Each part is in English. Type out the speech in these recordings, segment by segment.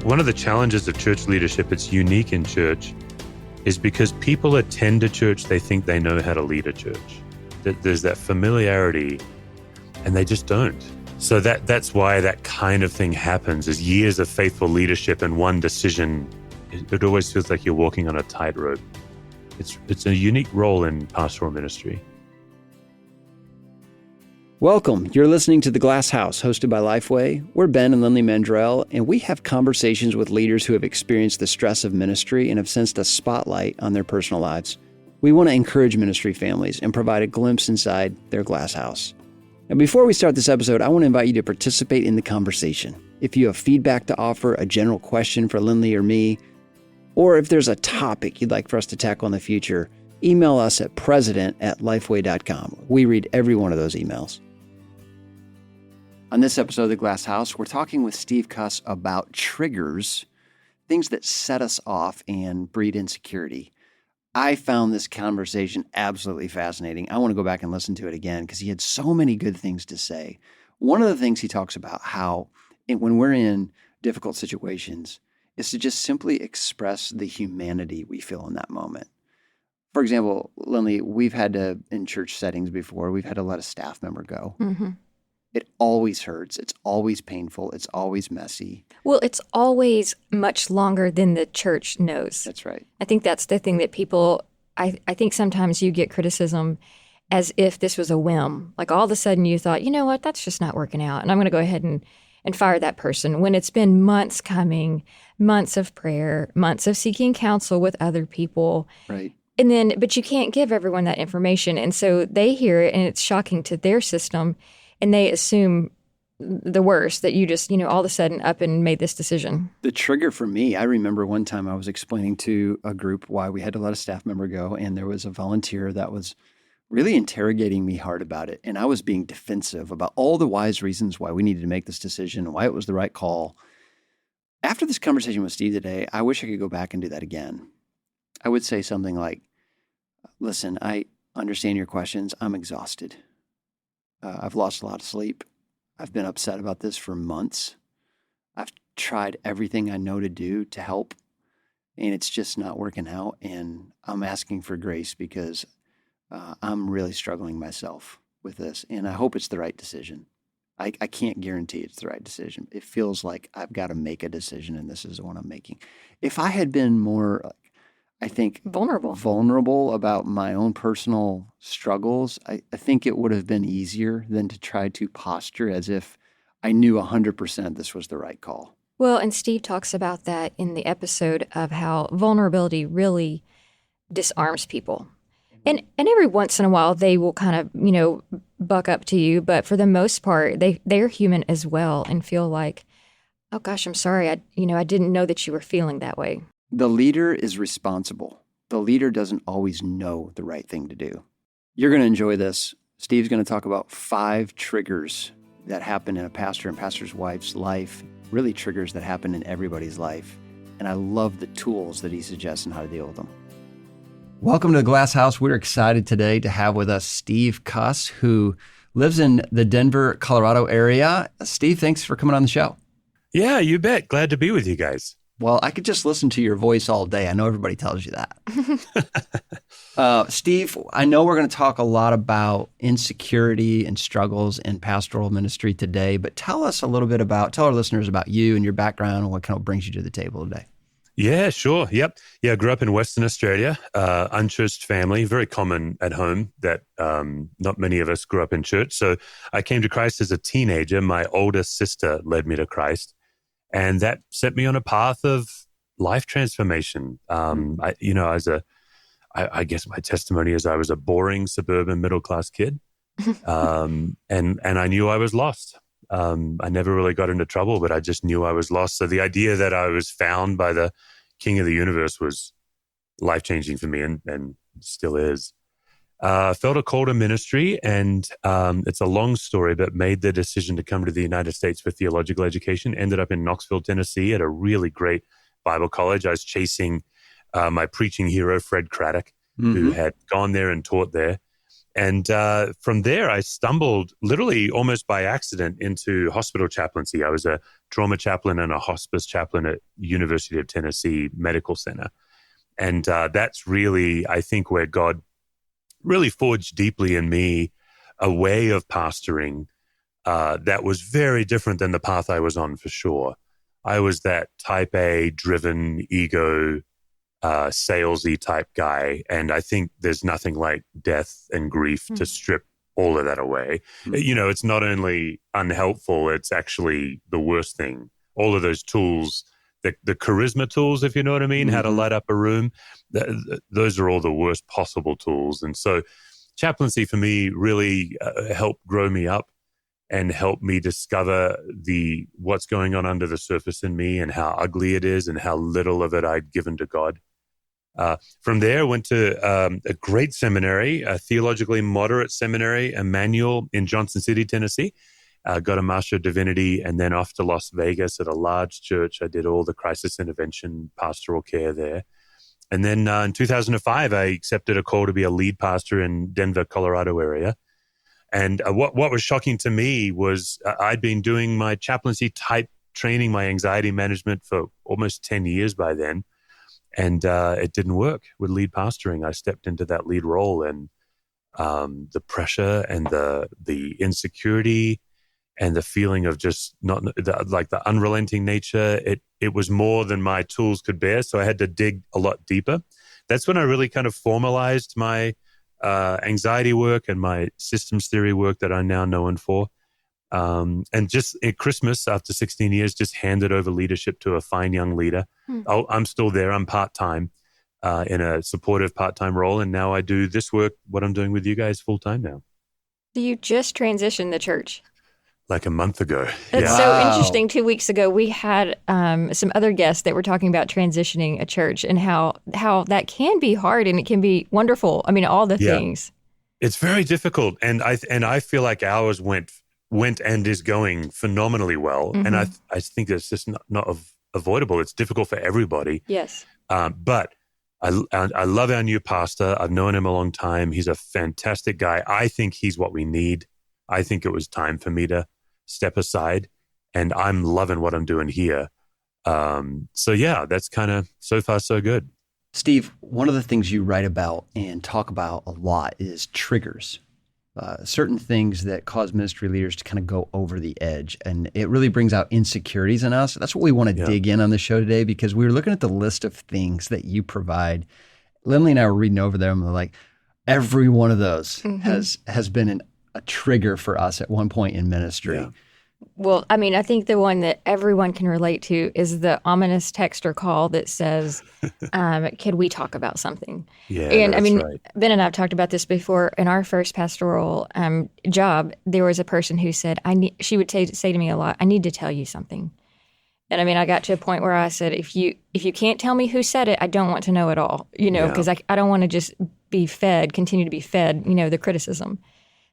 One of the challenges of church leadership, it's unique in church, is because people attend a church, they think they know how to lead a church. There's that familiarity, and they just don't. So that's why that kind of thing happens, is years of faithful leadership and one decision. It always feels like you're walking on a tightrope. It's a unique role in pastoral ministry. Welcome. You're listening to The Glass House, hosted by Lifeway. We're Ben and Lindley Mandrell, and we have conversations with leaders who have experienced the stress of ministry and have sensed a spotlight on their personal lives. We want to encourage ministry families and provide a glimpse inside their glass house. Now, before we start this episode, I want to invite you to participate in the conversation. If you have feedback to offer, a general question for Lindley or me, or if there's a topic you'd like for us to tackle in the future, email us at president@lifeway.com. We read every one of those emails. On this episode of The Glass House, we're talking with Steve Cuss about triggers, things that set us off and breed insecurity. I found this conversation absolutely fascinating. I want to go back and listen to it again because he had so many good things to say. One of the things he talks about how when we're in difficult situations is to just simply express the humanity we feel in that moment. For example, Lindley, we've had to, in church settings before, we've had to let a staff member go. Mm-hmm. It always hurts. It's always painful. It's always messy. Well, it's always much longer than the church knows. That's right. I think that's the thing that people, I think sometimes you get criticism as if this was a whim. Like all of a sudden you thought, you know what, that's just not working out. And I'm going to go ahead and fire that person when it's been months coming, months of prayer, months of seeking counsel with other people. Right. And then, but you can't give everyone that information. And so they hear it and it's shocking to their system. And they assume the worst, that you just, all of a sudden up and made this decision. The trigger for me, I remember one time I was explaining to a group why we had to let a staff member go. And there was a volunteer that was really interrogating me hard about it. And I was being defensive about all the wise reasons why we needed to make this decision and why it was the right call. After this conversation with Steve today, I wish I could go back and do that again. I would say something like, listen, I understand your questions. I'm exhausted. I've lost a lot of sleep. I've been upset about this for months. I've tried everything I know to do to help, and it's just not working out. And I'm asking for grace because I'm really struggling myself with this, and I hope it's the right decision. I can't guarantee it's the right decision. It feels like I've got to make a decision, and this is the one I'm making. If I had been more, I think, vulnerable about my own personal struggles, I think it would have been easier than to try to posture as if I knew 100% this was the right call. Well, and Steve talks about that in the episode of how vulnerability really disarms people. And every once in a while, they will kind of, buck up to you. But for the most part, they're human as well and feel like, oh, gosh, I'm sorry. I didn't know that you were feeling that way. The leader is responsible. The leader doesn't always know the right thing to do. You're going to enjoy this. Steve's going to talk about 5 triggers that happen in a pastor and pastor's wife's life, really triggers that happen in everybody's life. And I love the tools that he suggests and how to deal with them. Welcome to the Glass House. We're excited today to have with us Steve Cuss, who lives in the Denver, Colorado area. Steve, thanks for coming on the show. Yeah, you bet. Glad to be with you guys. Well, I could just listen to your voice all day. I know everybody tells you that. Steve, I know we're going to talk a lot about insecurity and struggles in pastoral ministry today, but tell our listeners about you and your background and what kind of brings you to the table today. Yeah, sure. Yep. Yeah, I grew up in Western Australia, unchurched family, very common at home that not many of us grew up in church. So I came to Christ as a teenager. My oldest sister led me to Christ. And that set me on a path of life transformation. I guess my testimony is I was a boring suburban middle-class kid, and I knew I was lost. I never really got into trouble, but I just knew I was lost. So the idea that I was found by the King of the universe was life-changing for me, and still is. Felt a call to ministry, and it's a long story, but made the decision to come to the United States for theological education. Ended up in Knoxville, Tennessee at a really great Bible college. I was chasing my preaching hero, Fred Craddock, who had gone there and taught there. And from there, I stumbled literally almost by accident into hospital chaplaincy. I was a trauma chaplain and a hospice chaplain at University of Tennessee Medical Center. And that's really, I think, where God really forged deeply in me a way of pastoring that was very different than the path I was on, for sure. I was that type A, driven, ego, salesy type guy. And I think there's nothing like death and grief to strip all of that away. You know, it's not only unhelpful, it's actually the worst thing. All of those tools, the charisma tools, if you know what I mean, how to light up a room, those are all the worst possible tools. And so chaplaincy for me really helped grow me up and help me discover what's going on under the surface in me and how ugly it is and how little of it I'd given to God. From there, I went to a great seminary, a theologically moderate seminary, Emmanuel in Johnson City, Tennessee. Got a Master of Divinity, and then off to Las Vegas at a large church. I did all the crisis intervention pastoral care there. And then in 2005, I accepted a call to be a lead pastor in Denver, Colorado area. And what was shocking to me was I'd been doing my chaplaincy type training, my anxiety management for almost 10 years by then. And it didn't work with lead pastoring. I stepped into that lead role, and the pressure and the insecurity and the feeling of just the unrelenting nature, it was more than my tools could bear. So I had to dig a lot deeper. That's when I really kind of formalized my anxiety work and my systems theory work that I'm now known for. And just at Christmas, after 16 years, just handed over leadership to a fine young leader. I'm still there. I'm part-time in a supportive part-time role. And now I do this work, what I'm doing with you guys, full-time now. So you just transitioned the church. Like a month ago. That's so interesting. 2 weeks ago, we had some other guests that were talking about transitioning a church and how that can be hard and it can be wonderful. I mean, all the things. It's very difficult. And I feel like ours went and is going phenomenally well. And I think it's just not avoidable. It's difficult for everybody. Yes. But I love our new pastor. I've known him a long time. He's a fantastic guy. I think he's what we need. I think it was time for me to step aside, and I'm loving what I'm doing here. So yeah, that's kind of so far so good. Steve, one of the things you write about and talk about a lot is triggers. Certain things that cause ministry leaders to kind of go over the edge. And it really brings out insecurities in us. That's what we want to dig in on the show today, because we were looking at the list of things that you provide. Lindley and I were reading over them, and they're like, every one of those has been a trigger for us at one point in ministry. Yeah. Well, I mean, I think the one that everyone can relate to is the ominous text or call that says, can we talk about something? Yeah, and I mean, right. Ben and I have talked about this before. In our first pastoral job, there was a person who said, she would say to me a lot, I need to tell you something. And I mean, I got to a point where I said, if you can't tell me who said it, I don't want to know at all, because I don't want to just continue to be fed, the criticism.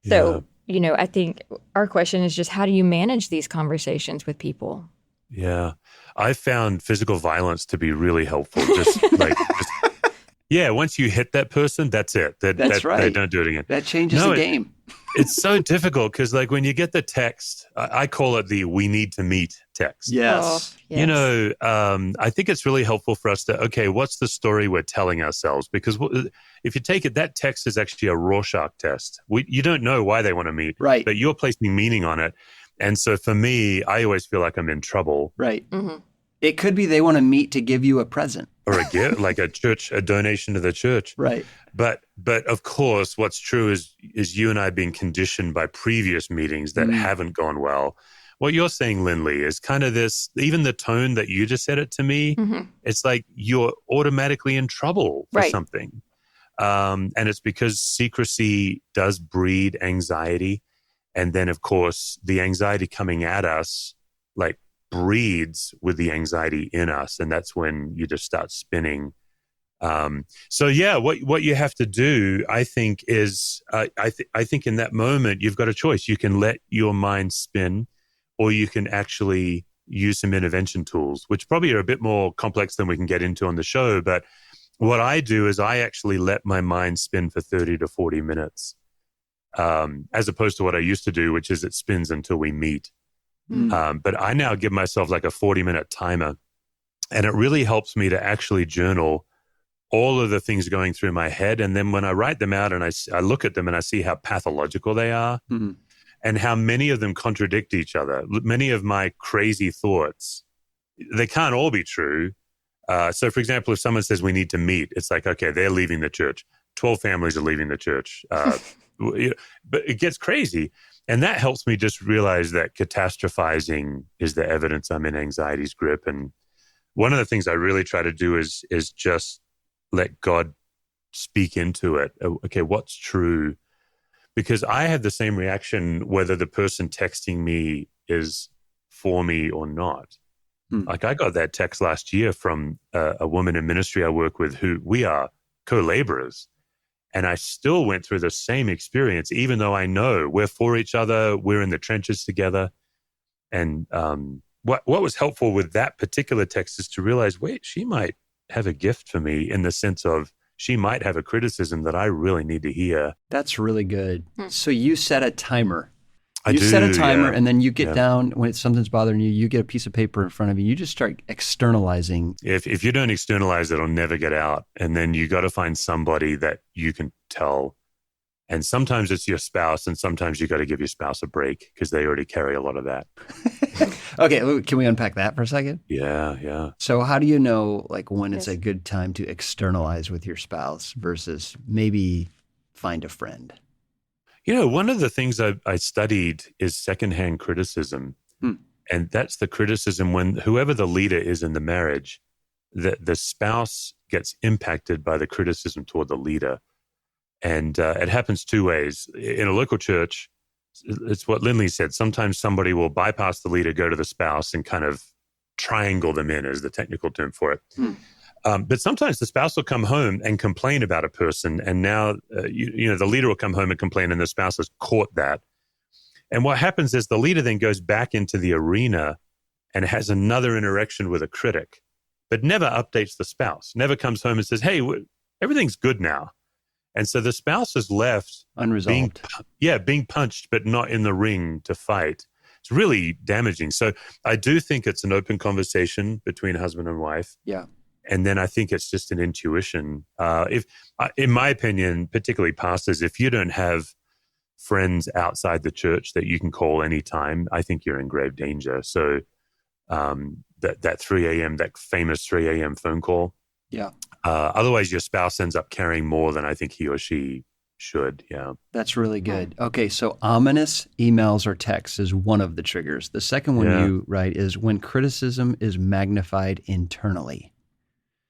So, I think our question is just, how do you manage these conversations with people? Yeah. I found physical violence to be really helpful. Once you hit that person, that's it. That's right. They don't do it again. That changes the game. It's so difficult because when you get the text, I call it the "we need to meet" text. Yes. Oh, yes. I think it's really helpful for us to, what's the story we're telling ourselves? Because if you take it, that text is actually a Rorschach test. You don't know why they want to meet, right? But you're placing meaning on it. And so for me, I always feel like I'm in trouble. Right. Mm-hmm. It could be they want to meet to give you a present. Or a gift, like a donation to the church. Right. But of course, what's true is you and I have been conditioned by previous meetings that haven't gone well. What you're saying, Lindley, is kind of this, even the tone that you just said it to me, it's like you're automatically in trouble for something. And it's because secrecy does breed anxiety. And then, of course, the anxiety coming at us, breeds with the anxiety in us, and that's when you just start spinning. What you have to do, I think, is I think in that moment you've got a choice. You can let your mind spin, or you can actually use some intervention tools, which probably are a bit more complex than we can get into on the show. But what I do is I actually let my mind spin for 30 to 40 minutes. as opposed to what I used to do, which is it spins until we meet. But I now give myself like a 40-minute timer, and it really helps me to actually journal all of the things going through my head. And then when I write them out and I look at them and I see how pathological they are and how many of them contradict each other. Many of my crazy thoughts, they can't all be true. So for example, if someone says we need to meet, it's like, okay, they're leaving the church. 12 families are leaving the church. But it gets crazy. And that helps me just realize that catastrophizing is the evidence I'm in anxiety's grip. And one of the things I really try to do is just let God speak into it. Okay, what's true? Because I have the same reaction whether the person texting me is for me or not. Like I got that text last year from a woman in ministry I work with who we are co-laborers. And I still went through the same experience, even though I know we're for each other, we're in the trenches together. And what was helpful with that particular text is to realize, wait, she might have a gift for me in the sense of she might have a criticism that I really need to hear. That's really good. So you set a timer. I do, set a timer, yeah. and then you get down when something's bothering you. You get a piece of paper in front of you. You just start externalizing. If you don't externalize, it'll never get out. And then you got to find somebody that you can tell. And sometimes it's your spouse, and sometimes you got to give your spouse a break because they already carry a lot of that. Okay, can we unpack that for a second? Yeah. So how do you know like when it's a good time to externalize with your spouse versus maybe find a friend? You know, one of the things I studied is secondhand criticism. And that's the criticism when whoever the leader is in the marriage, the spouse gets impacted by the criticism toward the leader. And it happens two ways. In a local church, it's what Lindley said. Sometimes somebody will bypass the leader, go to the spouse, and kind of triangle them in, is the technical term for it. But sometimes the spouse will come home and complain about a person. And now, the leader will come home and complain, and the spouse has caught that. And what happens is the leader then goes back into the arena and has another interaction with a critic, but never updates the spouse, never comes home and says, hey, everything's good now. And so the spouse is left unresolved. Being punched, but not in the ring to fight. It's really damaging. So I do think it's an open conversation between husband and wife. Yeah. And then I think it's just an intuition. In my opinion, particularly pastors, if you don't have friends outside the church that you can call anytime, I think you're in grave danger. So that 3 a.m., that famous 3 a.m. phone call. Yeah. Otherwise, your spouse ends up carrying more than I think he or she should. Yeah. That's really good. Okay. So ominous emails or texts is one of the triggers. The second one you write is when criticism is magnified internally.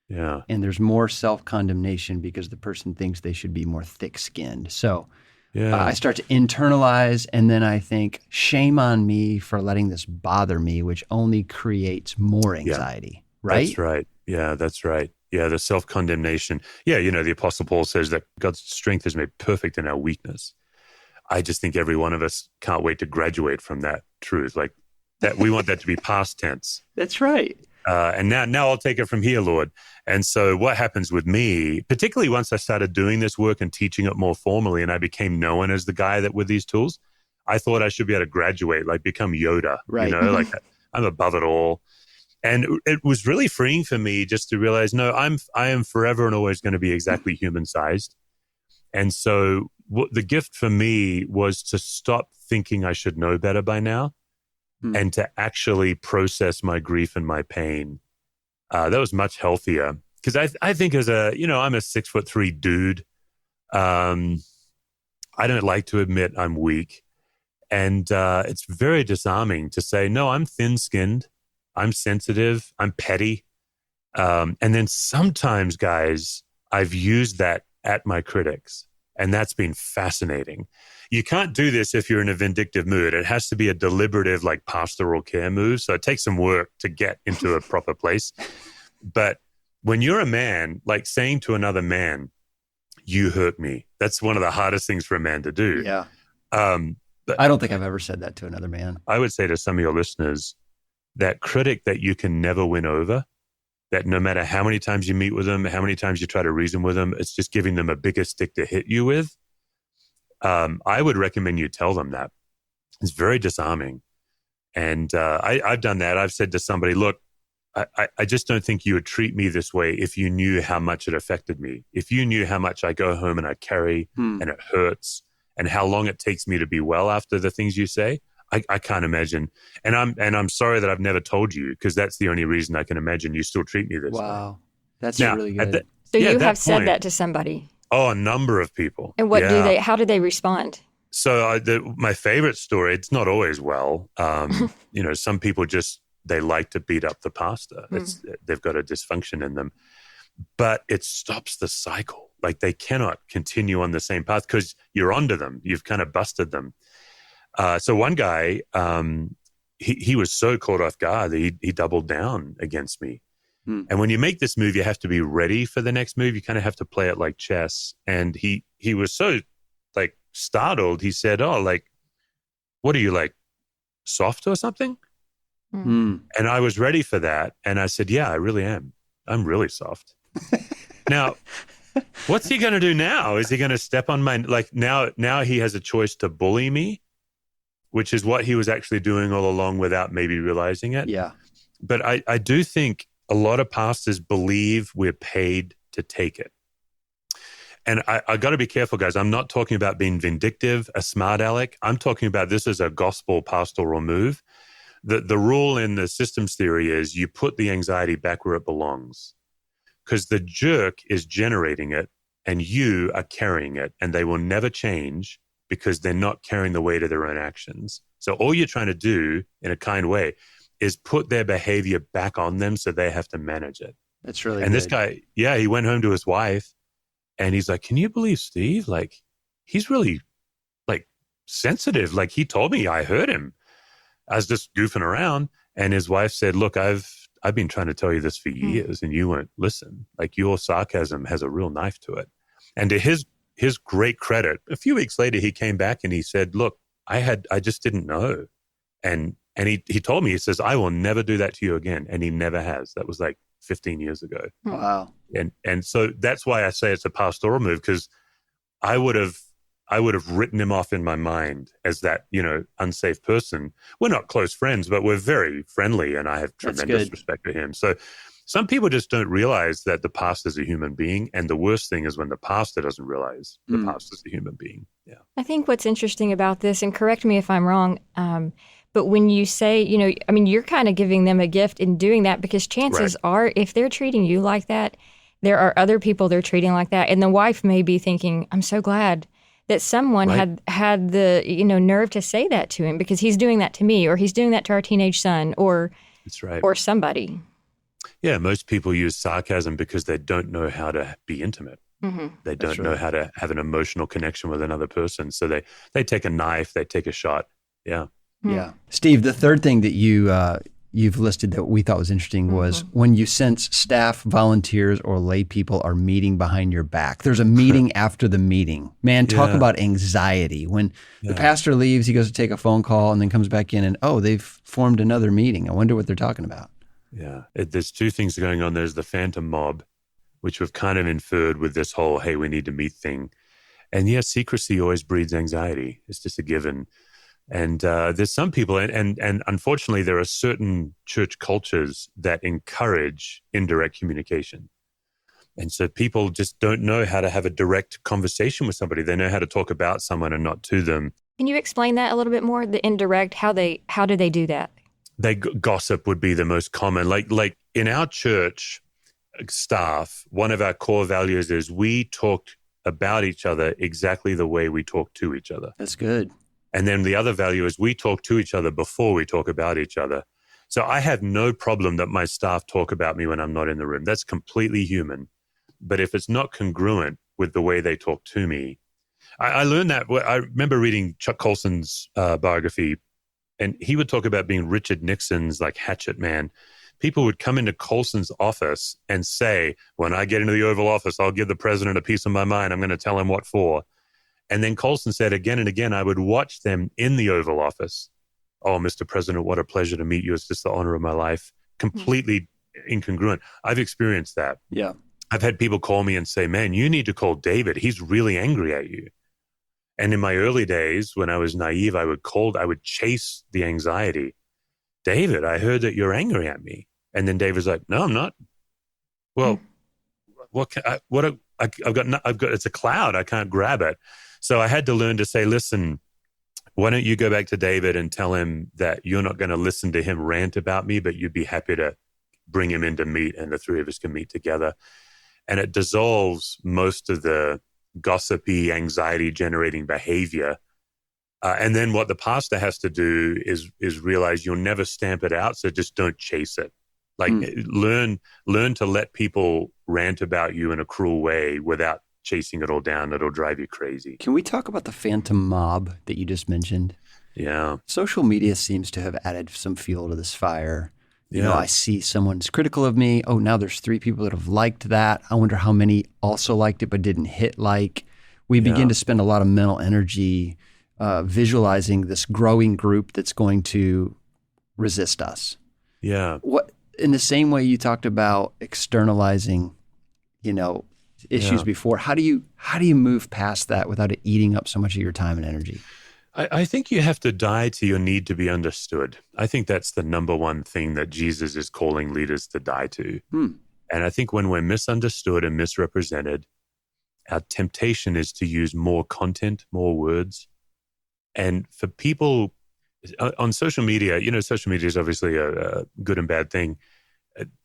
Yeah. And there's more self-condemnation because the person thinks they should be more thick-skinned. So I start to internalize, and then I think, shame on me for letting this bother me, which only creates more anxiety, right? That's right. Yeah, that's right. Yeah, the self-condemnation. Yeah, the Apostle Paul says that God's strength is made perfect in our weakness. I just think every one of us can't wait to graduate from that truth. Like that, we want that to be past tense. That's right. And now I'll take it from here, Lord. And so what happens with me, particularly once I started doing this work and teaching it more formally, and I became known as the guy that with these tools, I thought I should be able to graduate, like become Yoda, right. Like I'm above it all. And it was really freeing for me just to realize, no, I am forever and always going to be exactly human sized. And so the gift for me was to stop thinking I should know better by now. And to actually process my grief and my pain. That was much healthier. Because I think I'm a 6'3" dude. I don't like to admit I'm weak. And it's very disarming to say, no, I'm thin-skinned. I'm sensitive. I'm petty. And then sometimes, guys, I've used that at my critics. And that's been fascinating. You can't do this if you're in a vindictive mood. It has to be a deliberative, like pastoral care move. So it takes some work to get into a proper place. But when you're a man, like saying to another man, you hurt me, that's one of the hardest things for a man to do. Yeah. But I don't think I've ever said that to another man. I would say to some of your listeners, that critic that you can never win over, that no matter how many times you meet with them, how many times you try to reason with them, it's just giving them a bigger stick to hit you with. I would recommend you tell them that. It's very disarming. And I've done that. I've said to somebody, look, I just don't think you would treat me this way if you knew how much it affected me. If you knew how much I go home and I carry and it hurts and how long it takes me to be well after the things you say, I can't imagine. And I'm sorry that I've never told you, because that's the only reason I can imagine you still treat me this way. Wow. That's Now, really good. So you have point, said that to somebody. Oh, a number of people. And what do they, how do they respond? So my favorite story, it's not always well. Some people just, they like to beat up the pastor. They've got a dysfunction in them, but it stops the cycle. Like they cannot continue on the same path because you're onto them. You've kind of busted them. So one guy, he was so caught off guard that he doubled down against me. And when you make this move, you have to be ready for the next move. You kind of have to play it like chess. And he was so like startled. He said, "Oh, like, what are you, like soft or something?" And I was ready for that. And I said, "Yeah, I really am. I'm really soft." Now, what's he going to do now? Is he going to step on my, like now he has a choice to bully me, which is what he was actually doing all along without maybe realizing it. Yeah. But I do think a lot of pastors believe we're paid to take it. And I got to be careful, guys. I'm not talking about being vindictive, a smart aleck. I'm talking about this as a gospel pastoral move. The rule in the systems theory is you put the anxiety back where it belongs, because the jerk is generating it and you are carrying it, and they will never change because they're not carrying the weight of their own actions. So all you're trying to do in a kind way is put their behavior back on them so they have to manage it. That's really And good. this guy, he went home to his wife and he's like, "Can you believe Steve? Like, he's really like sensitive. Like he told me, I heard him. I was just goofing around." And his wife said, "Look, I've been trying to tell you this for years and you won't listen. Like your sarcasm has a real knife to it." And to his great credit, a few weeks later, he came back and he said, "Look, I just didn't know." And he told me, he says, "I will never do that to you again." And he never has. That was like 15 years ago. Wow. And so that's why I say it's a pastoral move, because I would have written him off in my mind as that, unsafe person. We're not close friends, but we're very friendly and I have tremendous respect for him. So some people just don't realize that the pastor's a human being. And the worst thing is when the pastor doesn't realize the pastor's a human being. Yeah. I think what's interesting about this, and correct me if I'm wrong, but when you say, you're kind of giving them a gift in doing that, because chances are if they're treating you like that, there are other people they're treating like that. And the wife may be thinking, "I'm so glad that someone had the nerve to say that to him, because he's doing that to me, or he's doing that to our teenage son, or That's right. or somebody." Yeah, most people use sarcasm because they don't know how to be intimate. They don't know how to have an emotional connection with another person. So they take a knife, they take a shot. Yeah. Yeah. Steve, the third thing that you've listed that we thought was interesting was when you sense staff, volunteers, or lay people are meeting behind your back. There's a meeting after the meeting. Man, talk about anxiety. When the pastor leaves, he goes to take a phone call and then comes back in and, they've formed another meeting. I wonder what they're talking about. Yeah. There's two things going on. There's the phantom mob, which we've kind of inferred with this whole, hey, we need to meet thing. And yes, secrecy always breeds anxiety. It's just a given. And there's some people, and unfortunately, there are certain church cultures that encourage indirect communication. And so people just don't know how to have a direct conversation with somebody. They know how to talk about someone and not to them. Can you explain that a little bit more? The indirect, how do they do that? Gossip would be the most common. Like in our church staff, one of our core values is we talk about each other exactly the way we talk to each other. That's good. And then the other value is we talk to each other before we talk about each other. So I have no problem that my staff talk about me when I'm not in the room. That's completely human. But if it's not congruent with the way they talk to me, I learned that. I remember reading Chuck Colson's biography, and he would talk about being Richard Nixon's like hatchet man. People would come into Colson's office and say, "When I get into the Oval Office, I'll give the president a piece of my mind. I'm going to tell him what for." And then Colson said again and again, I would watch them in the Oval Office. "Oh, Mr. President, what a pleasure to meet you. It's just the honor of my life." Completely incongruent. I've experienced that. Yeah. I've had people call me and say, "Man, you need to call David. He's really angry at you." And in my early days, when I was naive, I would chase the anxiety. David, I heard that you're angry at me. And then David's like, no, I'm not. Well, it's a cloud. I can't grab it. So I had to learn to say, listen, why don't you go back to David and tell him that you're not going to listen to him rant about me, but you'd be happy to bring him in to meet, and the three of us can meet together. And it dissolves most of the gossipy, anxiety-generating behavior. And then what the pastor has to do is realize you'll never stamp it out, so just don't chase it. Like learn to let people rant about you in a cruel way without chasing it all down. It'll drive you crazy. Can we talk about the phantom mob that you just mentioned? Yeah. Social media seems to have added some fuel to this fire. You Yeah. know, I see someone's critical of me. Oh, now there's 3 people that have liked that. I wonder how many also liked it but didn't hit like. We begin to spend a lot of mental energy visualizing this growing group that's going to resist us. Yeah. What, in the same way you talked about externalizing, issues before, how do you move past that without it eating up so much of your time and energy? I think you have to die to your need to be understood. I think that's the number one thing that Jesus is calling leaders to die to. And I think when we're misunderstood and misrepresented, our temptation is to use more content, more words. And for people on social media, social media is obviously a good and bad thing.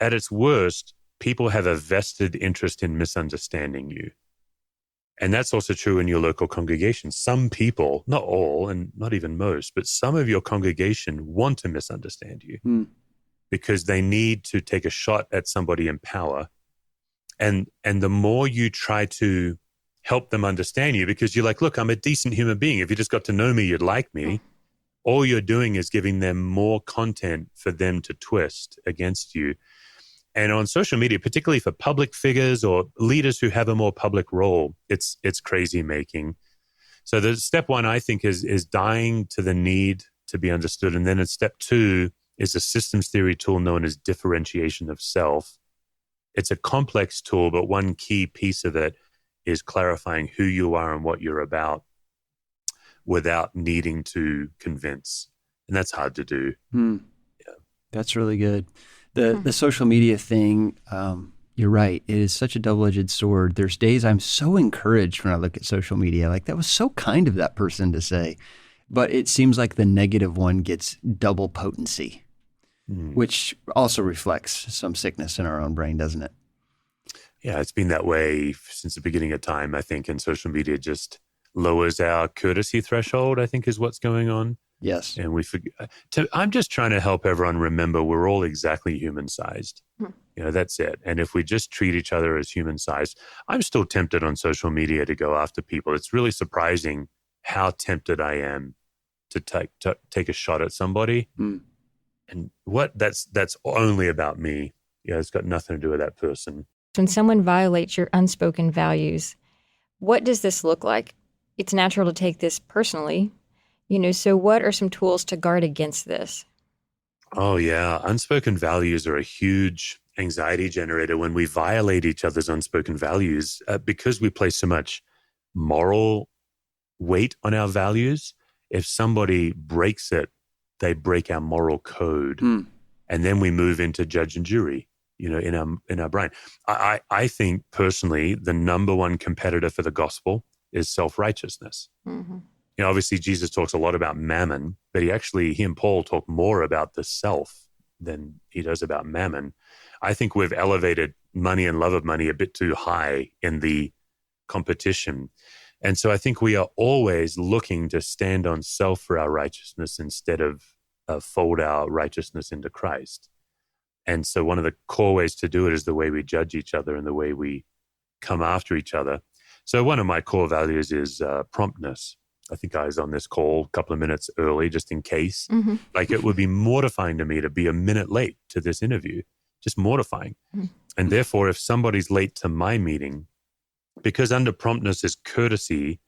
At its worst, people have a vested interest in misunderstanding you. And that's also true in your local congregation. Some people, not all and not even most, but some of your congregation want to misunderstand you because they need to take a shot at somebody in power. And the more you try to help them understand you, because you're like, look, I'm a decent human being. If you just got to know me, you'd like me. All you're doing is giving them more content for them to twist against you. And on social media, particularly for public figures or leaders who have a more public role, it's crazy making. So the step 1, I think, is dying to the need to be understood. And then in step 2 is a systems theory tool known as differentiation of self. It's a complex tool, but one key piece of it is clarifying who you are and what you're about without needing to convince. And that's hard to do. Yeah. That's really good. The social media thing, you're right. It is such a double-edged sword. There's days I'm so encouraged when I look at social media. Like, that was so kind of that person to say. But it seems like the negative one gets double potency, which also reflects some sickness in our own brain, doesn't it? Yeah, it's been that way since the beginning of time, I think, and social media just lowers our courtesy threshold, I think is what's going on. Yes. And we forget. I'm just trying to help everyone remember we're all exactly human-sized. That's it. And if we just treat each other as human-sized, I'm still tempted on social media to go after people. It's really surprising how tempted I am to take a shot at somebody. And that's only about me. Yeah, it's got nothing to do with that person. When someone violates your unspoken values, what does this look like? It's natural to take this personally. So what are some tools to guard against this? Oh, yeah. Unspoken values are a huge anxiety generator when we violate each other's unspoken values because we place so much moral weight on our values. If somebody breaks it, they break our moral code. And then we move into judge and jury, in our brain. I think personally, the number one competitor for the gospel is self-righteousness. Obviously Jesus talks a lot about mammon, but he and Paul talk more about the self than he does about mammon. I think we've elevated money and love of money a bit too high in the competition. And so I think we are always looking to stand on self for our righteousness instead of fold our righteousness into Christ. And so one of the core ways to do it is the way we judge each other and the way we come after each other. So one of my core values is promptness. I think I was on this call a couple of minutes early just in case. Like, it would be mortifying to me to be a minute late to this interview, just mortifying. And therefore, if somebody's late to my meeting, because under promptness is courtesy,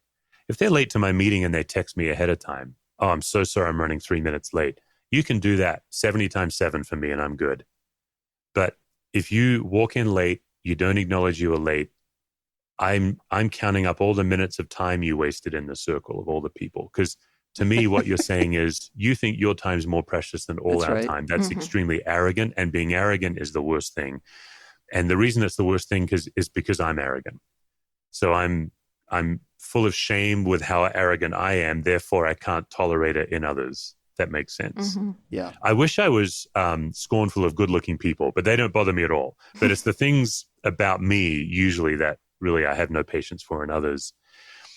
if they're late to my meeting and they text me ahead of time, oh, I'm so sorry, I'm running 3 minutes late. You can do that 70 times 7 for me and I'm good. But if you walk in late, you don't acknowledge you were late, I'm counting up all the minutes of time you wasted in the circle of all the people. Because to me, what you're saying is you think your time's more precious than all That's our right. time. That's extremely arrogant, and being arrogant is the worst thing. And the reason it's the worst thing is because I'm arrogant. So I'm full of shame with how arrogant I am. Therefore, I can't tolerate it in others. That makes sense. Yeah. I wish I was scornful of good-looking people, but they don't bother me at all. But it's the things about me usually that really I have no patience for in others.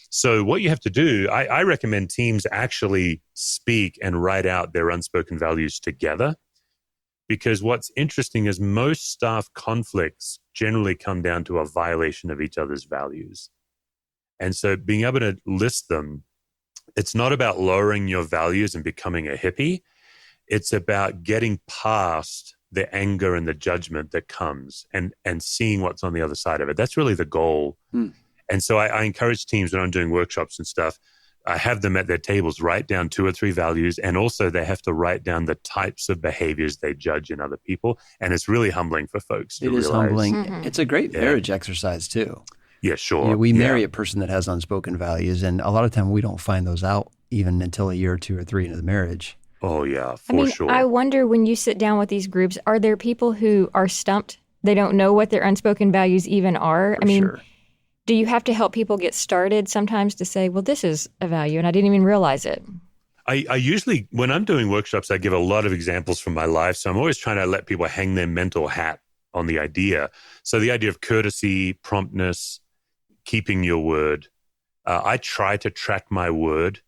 So what you have to do, I recommend teams actually speak and write out their unspoken values together, because what's interesting is most staff conflicts generally come down to a violation of each other's values. And so being able to list them, it's not about lowering your values and becoming a hippie. It's about getting past the anger and the judgment that comes and seeing what's on the other side of it. That's really the goal. And so I encourage teams when I'm doing workshops and stuff, I have them at their tables write down 2 or 3 values, and also they have to write down the types of behaviors they judge in other people. And it's really humbling for folks to realize. It is humbling. It's a great marriage exercise too. Yeah, sure. We marry a person that has unspoken values, and a lot of time we don't find those out even until a year or 2 or 3 into the marriage. Oh, yeah, for sure. I wonder, when you sit down with these groups, are there people who are stumped? They don't know what their unspoken values even are? Sure. Do you have to help people get started sometimes to say, well, this is a value and I didn't even realize it? I usually, when I'm doing workshops, I give a lot of examples from my life. So I'm always trying to let people hang their mental hat on the idea. So the idea of courtesy, promptness, keeping your word. I try to track my word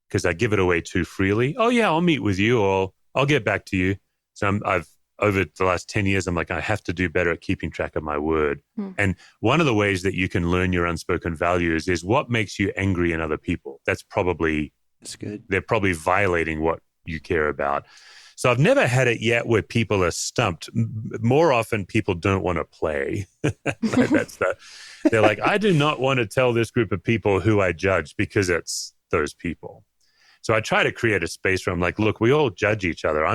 because I give it away too freely. Oh, yeah, I'll meet with you, or I'll get back to you. So I've over the last 10 years, I'm like, I have to do better at keeping track of my word. And one of the ways that you can learn your unspoken values is what makes you angry in other people. That's good. They're probably violating what you care about. So I've never had it yet where people are stumped. More often, people don't want to play. They're like, I do not want to tell this group of people who I judge because it's those people. So I try to create a space where I'm like, look, we all judge each other.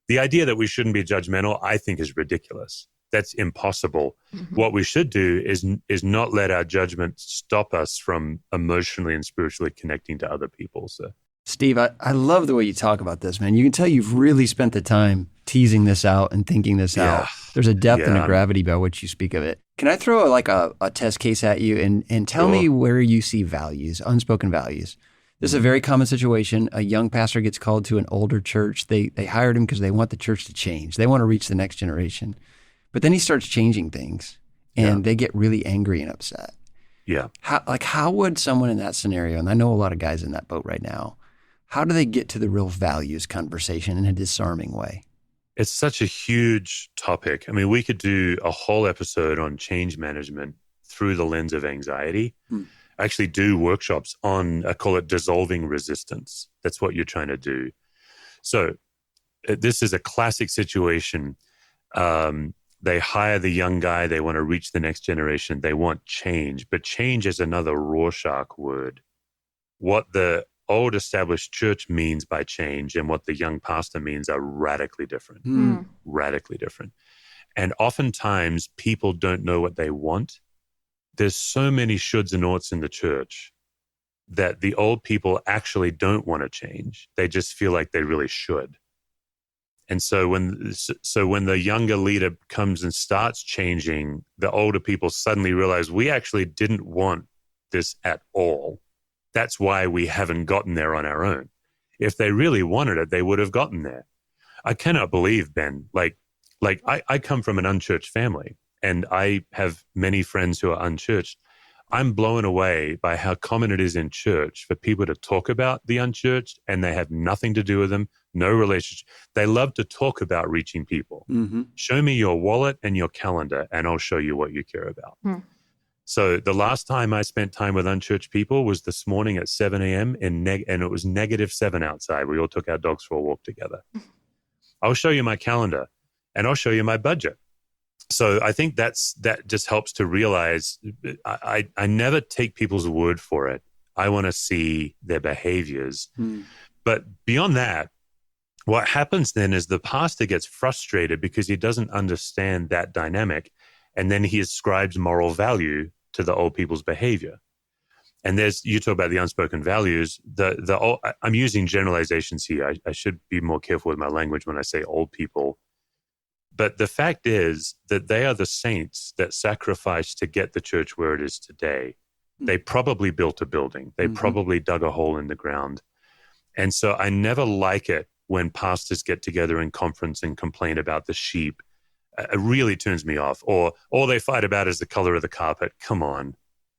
The idea that we shouldn't be judgmental, I think, is ridiculous. That's impossible. What we should do is not let our judgment stop us from emotionally and spiritually connecting to other people. So, Steve, I love the way you talk about this, man. You can tell you've really spent the time teasing this out and thinking this out. There's a depth and a gravity by which you speak of it. Can I throw a test case at you and tell me where you see values, unspoken values? This is a very common situation. A young pastor gets called to an older church. They hired him because they want the church to change. They want to reach the next generation. But then he starts changing things, and they get really angry and upset. Yeah. How would someone in that scenario, and I know a lot of guys in that boat right now, how do they get to the real values conversation in a disarming way? It's such a huge topic. I mean, we could do a whole episode on change management through the lens of anxiety. I actually do workshops on, I call it dissolving resistance. That's what you're trying to do. So this is a classic situation. They hire the young guy. They want to reach the next generation. They want change. But change is another Rorschach word. What the old established church means by change and what the young pastor means are radically different. Radically different. And oftentimes people don't know what they want. There's so many shoulds and oughts in the church that the old people actually don't want to change. They just feel like they really should. And so when the younger leader comes and starts changing, the older people suddenly realize we actually didn't want this at all. That's why we haven't gotten there on our own. If they really wanted it, they would have gotten there. I cannot believe, Ben, like I come from an unchurched family. And I have many friends who are unchurched. I'm blown away by how common it is in church for people to talk about the unchurched and they have nothing to do with them, no relationship. They love to talk about reaching people. Show me your wallet and your calendar and I'll show you what you care about. So the last time I spent time with unchurched people was this morning at 7 a.m. and it was -7 outside. We all took our dogs for a walk together. I'll show you my calendar and I'll show you my budget. So I think that just helps to realize I never take people's word for it. I want to see their behaviors. But beyond that, what happens then is the pastor gets frustrated because he doesn't understand that dynamic. And then he ascribes moral value to the old people's behavior. And you talk about the unspoken values. I'm using generalizations here. I should be more careful with my language when I say old people. But the fact is that they are the saints that sacrificed to get the church where it is today. They probably built a building. They probably dug a hole in the ground. And so I never like it when pastors get together in conference and complain about the sheep. It really turns me off. Or all they fight about is the color of the carpet. Come on.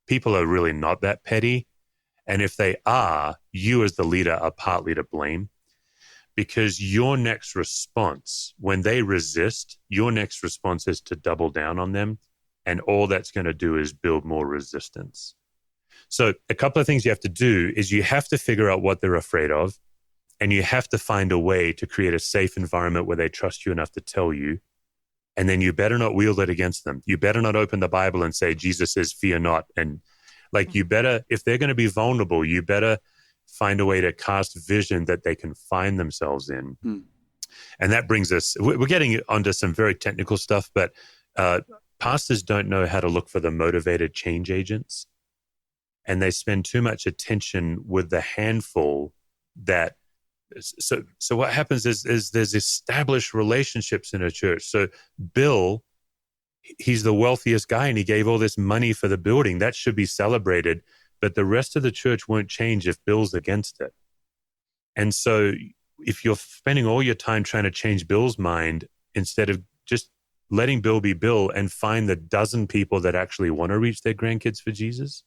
People are really not that petty. And if they are, you as the leader are partly to blame. Because your next response, when they resist, your next response is to double down on them. And all that's going to do is build more resistance. So a couple of things you have to do is you have to figure out what they're afraid of. And you have to find a way to create a safe environment where they trust you enough to tell you. And then you better not wield it against them. You better not open the Bible and say, Jesus says, fear not. And you better, if they're going to be vulnerable, you better find a way to cast vision that they can find themselves in. And that brings us, we're getting onto some very technical stuff, but pastors don't know how to look for the motivated change agents. And they spend too much attention with the handful that, so what happens is there's established relationships in a church. So Bill, he's the wealthiest guy and he gave all this money for the building. That should be celebrated. But the rest of the church won't change if Bill's against it. And so if you're spending all your time trying to change Bill's mind instead of just letting Bill be Bill and find the dozen people that actually want to reach their grandkids for Jesus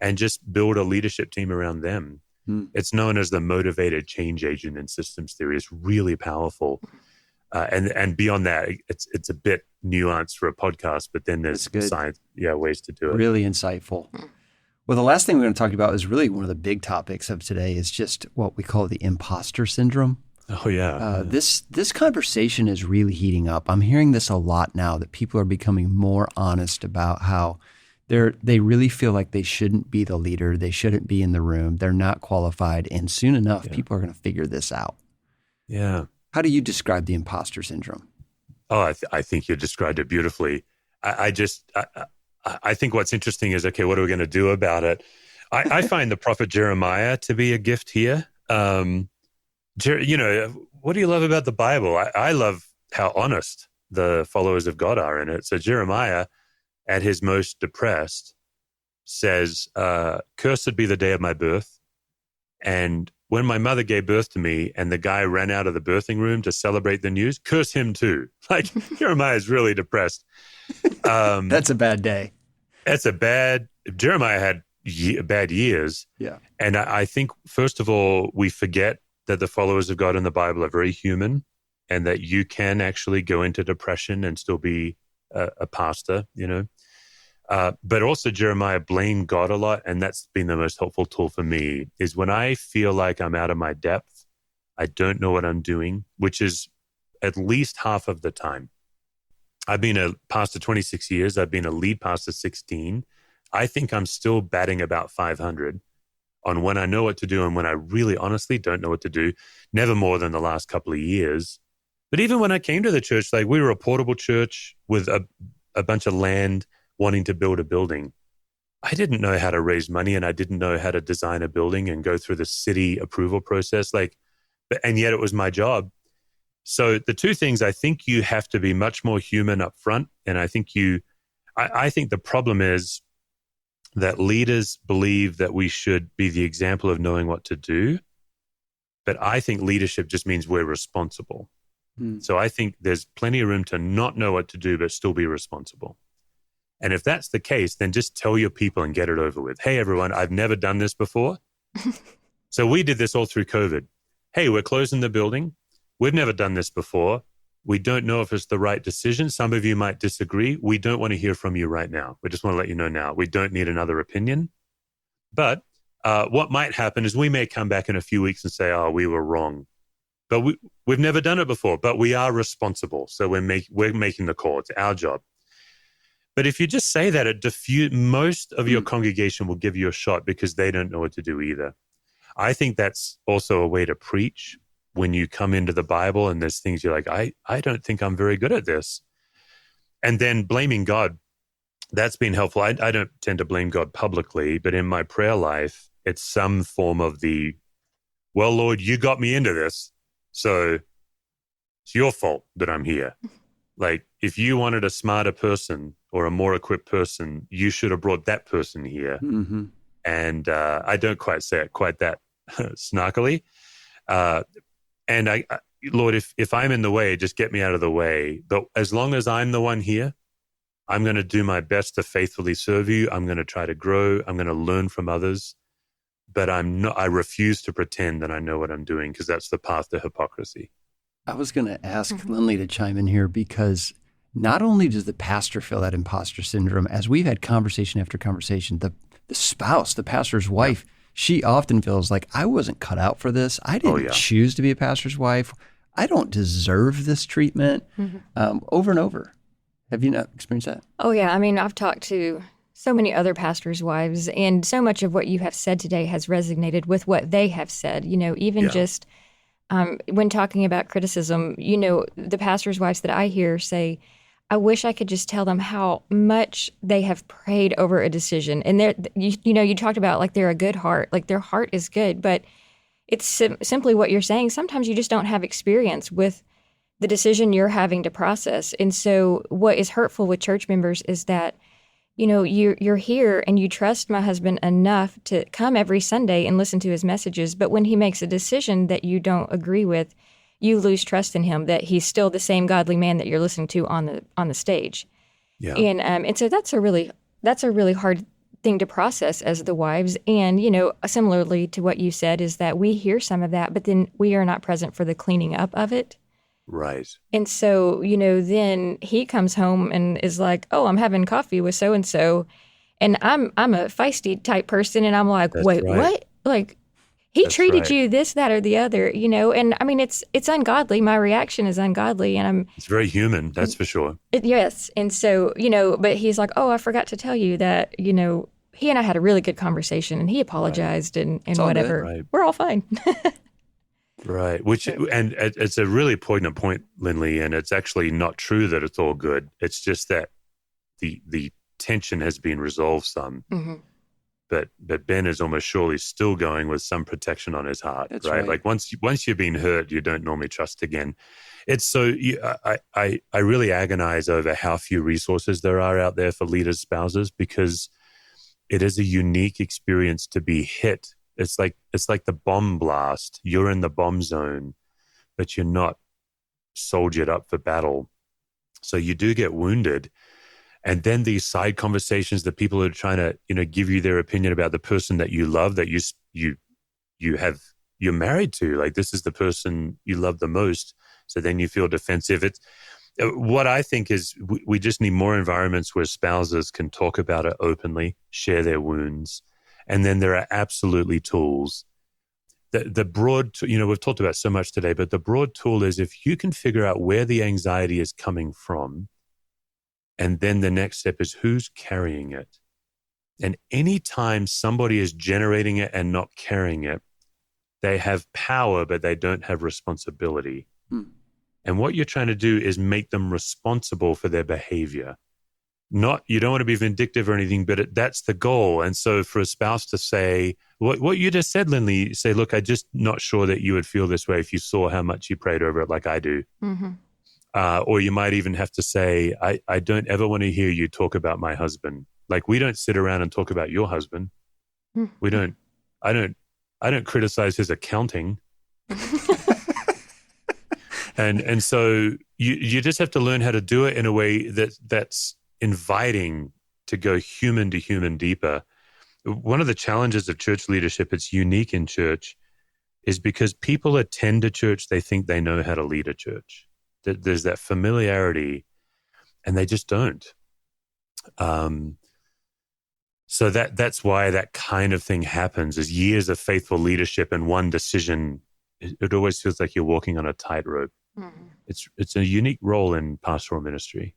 and just build a leadership team around them. It's known as the motivated change agent in systems theory. It's really powerful. And beyond that, it's a bit nuanced for a podcast, but then there's science, ways to do it. Really insightful. Well, the last thing we're going to talk about is really one of the big topics of today is just what we call the imposter syndrome. Oh, yeah. This conversation is really heating up. I'm hearing this a lot now, that people are becoming more honest about how they really feel like they shouldn't be the leader. They shouldn't be in the room. They're not qualified. And soon enough, people are going to figure this out. Yeah. How do you describe the imposter syndrome? Oh, I think you described it beautifully. I think what's interesting is, okay, what are we going to do about it? I find the prophet Jeremiah to be a gift here. What do you love about the Bible? I love how honest the followers of God are in it. So Jeremiah, at his most depressed, says, cursed be the day of my birth. And when my mother gave birth to me and the guy ran out of the birthing room to celebrate the news, curse him too. Jeremiah is really depressed. That's a bad day. Jeremiah had bad years. Yeah. And I think, first of all, we forget that the followers of God in the Bible are very human and that you can actually go into depression and still be a pastor, But also Jeremiah blamed God a lot, and that's been the most helpful tool for me, is when I feel like I'm out of my depth, I don't know what I'm doing, which is at least half of the time. I've been a pastor 26 years. I've been a lead pastor 16. I think I'm still batting about 500 on when I know what to do and when I really honestly don't know what to do, never more than the last couple of years. But even when I came to the church, we were a portable church with a bunch of land wanting to build a building. I didn't know how to raise money and I didn't know how to design a building and go through the city approval process. And yet it was my job. So the two things, I think you have to be much more human up front. And I think I think the problem is that leaders believe that we should be the example of knowing what to do. But I think leadership just means we're responsible. So I think there's plenty of room to not know what to do, but still be responsible. And if that's the case, then just tell your people and get it over with. Hey, everyone, I've never done this before. So we did this all through COVID. Hey, we're closing the building. We've never done this before. We don't know if it's the right decision. Some of you might disagree. We don't want to hear from you right now. We just want to let you know now. We don't need another opinion. But what might happen is we may come back in a few weeks and say, oh, we were wrong. But we've never done it before, but we are responsible. So we're making the call. It's our job. But if you just say that, most of your congregation will give you a shot because they don't know what to do either. I think that's also a way to preach when you come into the Bible and there's things you're like, I don't think I'm very good at this. And then blaming God. that's been helpful. I don't tend to blame God publicly, but in my prayer life, it's some form of well, Lord, you got me into this, so it's your fault that I'm here. Like, if you wanted a smarter person or a more equipped person, you should have brought that person here. Mm-hmm. And I don't quite say it quite that snarkily. And Lord, if I'm in the way, just get me out of the way. But as long as I'm the one here, I'm going to do my best to faithfully serve you. I'm going to try to grow. I'm going to learn from others. But I refuse to pretend that I know what I'm doing, because that's the path to hypocrisy. I was going to ask Lindley to chime in here, because not only does the pastor feel that imposter syndrome, as we've had conversation after conversation, the spouse, the pastor's wife, she often feels like, I wasn't cut out for this. I didn't choose to be a pastor's wife. I don't deserve this treatment. Over and over. Have you not experienced that? Oh, yeah. I mean, I've talked to so many other pastors' wives, and so much of what you have said today has resonated with what they have said. Even just when talking about criticism, the pastors' wives that I hear say, I wish I could just tell them how much they have prayed over a decision. And you talked about like they're a good heart, like their heart is good, but it's simply what you're saying. Sometimes you just don't have experience with the decision you're having to process. And so what is hurtful with church members is that, you're here and you trust my husband enough to come every Sunday and listen to his messages. But when he makes a decision that you don't agree with, you lose trust in him, that he's still the same godly man that you're listening to on the stage. Yeah. And so that's a really hard thing to process as the wives. And, similarly to what you said, is that we hear some of that, but then we are not present for the cleaning up of it. Right. And so, then he comes home and is like, oh, I'm having coffee with so-and-so. And I'm a feisty type person. And I'm like, That's wait, right. what? Like, he That's treated right. you this, that, or the other, and I mean, it's ungodly. My reaction is ungodly. And It's very human. That's for sure. Yes. And so, but he's like, oh, I forgot to tell you that, he and I had a really good conversation, and he apologized and whatever. Right. We're all fine. Right. And it's a really poignant point, Lindley, and it's actually not true that it's all good. It's just that the tension has been resolved some. Mm-hmm. But Ben is almost surely still going with some protection on his heart. That's right? Like once you've been hurt, you don't normally trust again. It's so I really agonize over how few resources there are out there for leaders' spouses, because it is a unique experience to be hit. It's like the bomb blast. You're in the bomb zone, but you're not soldiered up for battle. So you do get wounded. And then these side conversations that people are trying to, give you their opinion about the person that you love, that you're married to. Like, this is the person you love the most. So then you feel defensive. It's what I think is we just need more environments where spouses can talk about it openly, share their wounds. And then there are absolutely tools. The broad, we've talked about so much today, but the broad tool is if you can figure out where the anxiety is coming from, and then the next step is who's carrying it. And anytime somebody is generating it and not carrying it, they have power, but they don't have responsibility. And what you're trying to do is make them responsible for their behavior. You don't want to be vindictive or anything, but that's the goal. And so for a spouse to say, what you just said, Lindley, say, look, I'm just not sure that you would feel this way if you saw how much you prayed over it like I do. Mm-hmm. Or you might even have to say, I don't ever want to hear you talk about my husband. Like, we don't sit around and talk about your husband. Mm-hmm. I don't criticize his accounting. And so you just have to learn how to do it in a way that's inviting to go human to human deeper. One of the challenges of church leadership, it's unique in church, is because people attend a church, they think they know how to lead a church. There's that familiarity, and they just don't. So that's why that kind of thing happens, is years of faithful leadership and one decision. It always feels like you're walking on a tightrope. Mm-hmm. It's a unique role in pastoral ministry.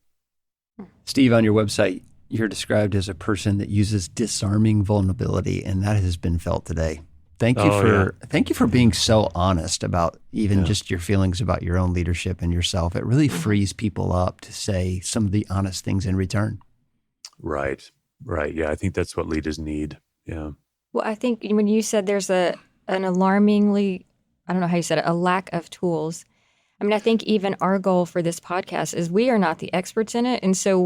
Steve, on your website, you're described as a person that uses disarming vulnerability, and that has been felt today. Thank you for being so honest about even just your feelings about your own leadership and yourself. It really frees people up to say some of the honest things in return. Right. Right. Yeah. I think that's what leaders need. Yeah. Well, I think when you said there's an alarmingly, I don't know how you said it, a lack of tools. I mean, I think even our goal for this podcast is we are not the experts in it. And so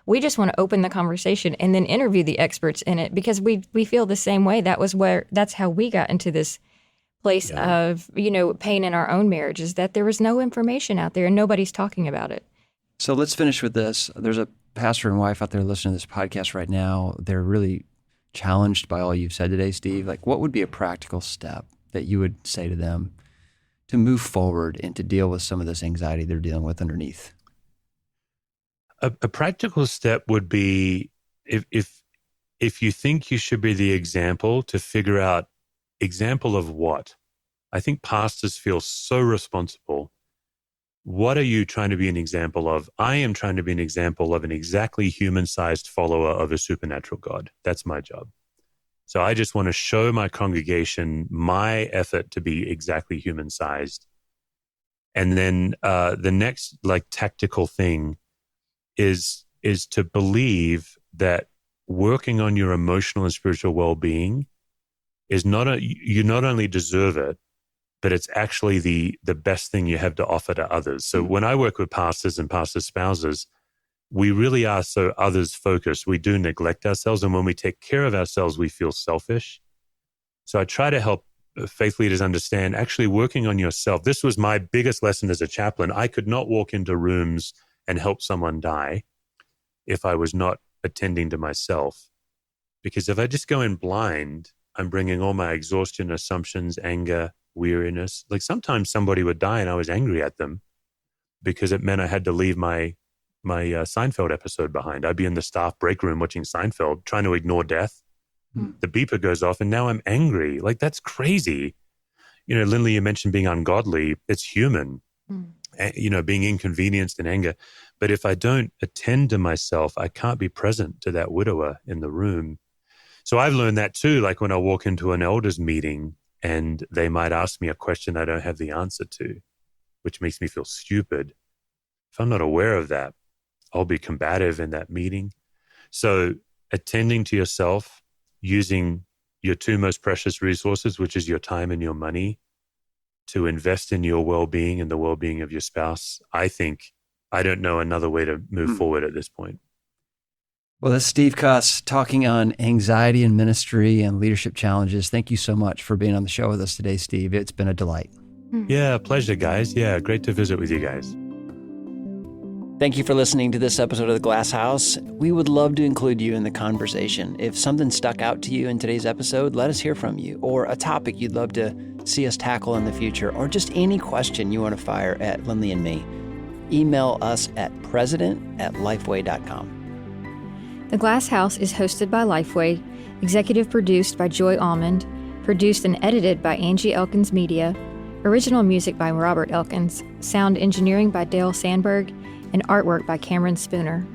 we just want to open the conversation and then interview the experts in it because we feel the same way. That's how we got into this place of, pain in our own marriage, is that there was no information out there and nobody's talking about it. So let's finish with this. There's a pastor and wife out there listening to this podcast right now. They're really challenged by all you've said today, Steve. Like, what would be a practical step that you would say to them to move forward and to deal with some of this anxiety they're dealing with underneath? A practical step would be if you think you should be the example, to figure out example of what. I think pastors feel so responsible. What are you trying to be an example of? I am trying to be an example of an exactly human-sized follower of a supernatural God. That's my job. So I just want to show my congregation my effort to be exactly human-sized. And then the next tactical thing is to believe that working on your emotional and spiritual well-being is you not only deserve it, but it's actually the best thing you have to offer to others. So when I work with pastors and pastor spouses, we really are so others focused. We do neglect ourselves. And when we take care of ourselves, we feel selfish. So I try to help faith leaders understand actually working on yourself. This was my biggest lesson as a chaplain. I could not walk into rooms and help someone die if I was not attending to myself. Because if I just go in blind, I'm bringing all my exhaustion, assumptions, anger, weariness. Like sometimes somebody would die and I was angry at them because it meant I had to leave my Seinfeld episode behind. I'd be in the staff break room watching Seinfeld, trying to ignore death. The beeper goes off and now I'm angry. Like, that's crazy. Lindley, you mentioned being ungodly. It's human, being inconvenienced and anger. But if I don't attend to myself, I can't be present to that widower in the room. So I've learned that too. Like when I walk into an elders meeting and they might ask me a question I don't have the answer to, which makes me feel stupid. If I'm not aware of that, I'll be combative in that meeting. So attending to yourself, using your two most precious resources, which is your time and your money, to invest in your well-being and the well-being of your spouse. I don't know another way to move forward at this point. Well, that's Steve Cuss talking on anxiety in ministry and leadership challenges. Thank you so much for being on the show with us today, Steve. It's been a delight. Yeah, pleasure, guys. Yeah, great to visit with you guys. Thank you for listening to this episode of The Glass House. We would love to include you in the conversation. If something stuck out to you in today's episode, let us hear from you, or a topic you'd love to see us tackle in the future, or just any question you want to fire at Lindley and me. Email us at president@lifeway.com. The Glass House is hosted by Lifeway, executive produced by Joy Almond, produced and edited by Angie Elkins Media, original music by Robert Elkins, sound engineering by Dale Sandberg, and artwork by Cameron Spooner.